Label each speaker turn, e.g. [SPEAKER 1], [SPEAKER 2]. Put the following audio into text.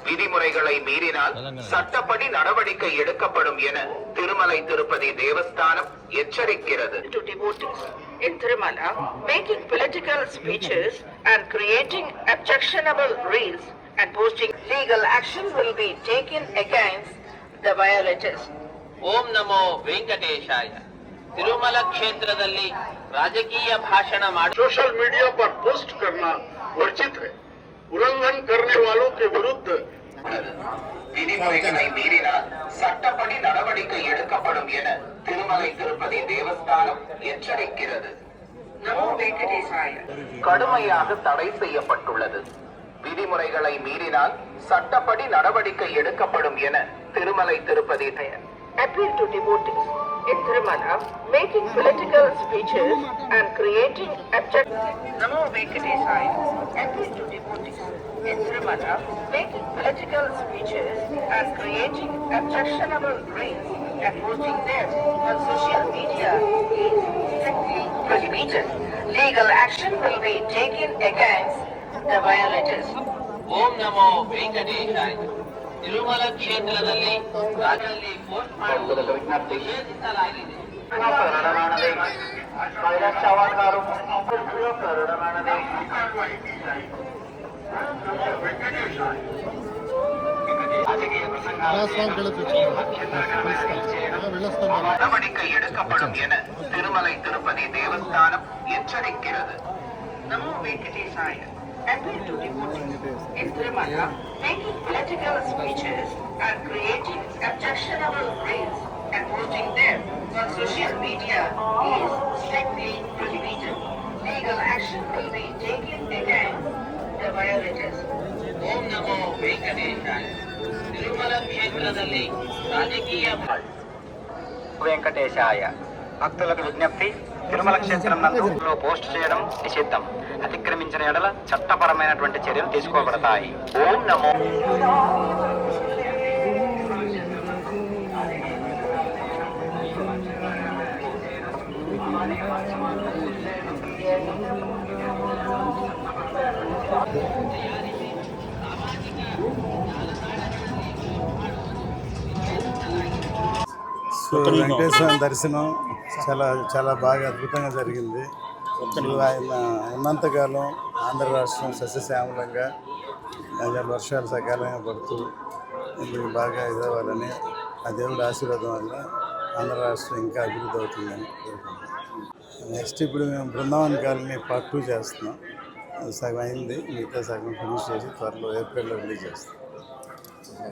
[SPEAKER 1] விதிமுறைகளை மீறினால் சட்டப்படி நடவடிக்கை எடுக்கப்படும் என Thirumalai Tirupati Devasthanam எச்சரிக்கிறது.
[SPEAKER 2] To devotees in Tirumala making political speeches and creating objectionable reels and posting, legal action will be taken against the violators.
[SPEAKER 3] ಓಂ ನಮೋ ವೆಂಕಟೇಶಾಯ. ತಿರುಮಲ ಕ್ಷೇತ್ರದಲ್ಲಿ ರಾಜಕೀಯ ಭಾಷಣ ಮಾಡಿ
[SPEAKER 4] सोशल मीडिया पर पोस्ट करना वर्जित है. उल्लंघन करने वालों के विरुद्ध
[SPEAKER 1] விதிமுறைகளை மீறினால் சட்டப்படி நடவடிக்கை எடுக்கப்படும் என திருமலை திருப்பதி தேவஸ்தானம் எச்சரிக்கிறது.
[SPEAKER 2] Namo Venkatesaya.
[SPEAKER 1] கடுமையாக தடை செய்யப்பட்டுள்ளது. விதிமுறைகளை மீறினால் சட்டப்படி நடவடிக்கை எடுக்கப்படும் என Thirumalai Tirupati
[SPEAKER 2] Appeal to devotees in Tirumala making political speeches and creating Namo Venkatesaya. Appeal to devotees in Tirumala making political speeches and creating objectionable reels and posting them on social media is strictly prohibited. Legal action will be taken against the violators.
[SPEAKER 3] ಓಂ ನಮೋ ವೆಂಕಟೇಶಾಯ. ತಿರುಮಲ ಕ್ಷೇತ್ರದಲ್ಲಿ ರಾಜಲ್ಲಿ post ಮಾಡುವುದು ನಿಷೇಧಿಸಲಾಗಿದೆ.
[SPEAKER 1] நடவடிக்கை எடுக்கப்படும் என Thirumalai Tirupati Devasthanam எச்சரிக்கிறது.
[SPEAKER 2] Namo Venkatesaya. Appeal to devotees in Tirumala making political speeches and creating objectionable reels and posting them on social media is strictly prohibited. Legal action will be taken against the violators.
[SPEAKER 3] ಓಂ ನಮೋ ವೆಂಕಟೇಶಾಯ. ತಿರುಮಲ ಕ್ಷೇತ್ರದಲ್ಲಿ ರಾಜಕೀಯ
[SPEAKER 5] వెంకటేశాయ. భక్తులకు విజ్ఞప్తి, తిరుమల క్షేత్రం నందు post చేయడం నిషిద్ధం. అతిక్రమించిన ఎడల చట్టపరమైనటువంటి చర్యలు తీసుకోబడతాయి. ఓం నమో
[SPEAKER 6] సో వెంకటేశ్వర దర్శనం చాలా బాగా అద్భుతంగా జరిగింది. ఆయన ఉన్నంతకాలం ఆంధ్ర రాష్ట్రం సస్యశ్యామలంగా వర్షాలు సకాలంగా పడుతూ ఇందుకు బాగా ఇదవ్వాలని ఆ దేవుడి ఆశీర్వాదం వల్ల ఆంధ్ర రాష్ట్రం ఇంకా అభివృద్ధి అవుతుందని కోరుకుంటున్నాం. నెక్స్ట్ ఇప్పుడు మేము బృందావన్ కాలనీ పార్ట్ 2 చేస్తున్నాం. సగం అయింది, మిగతా సగం ఫినిష్ చేసి త్వరలో ఏప్రిల్లో రిలీజ్ చేస్తాం.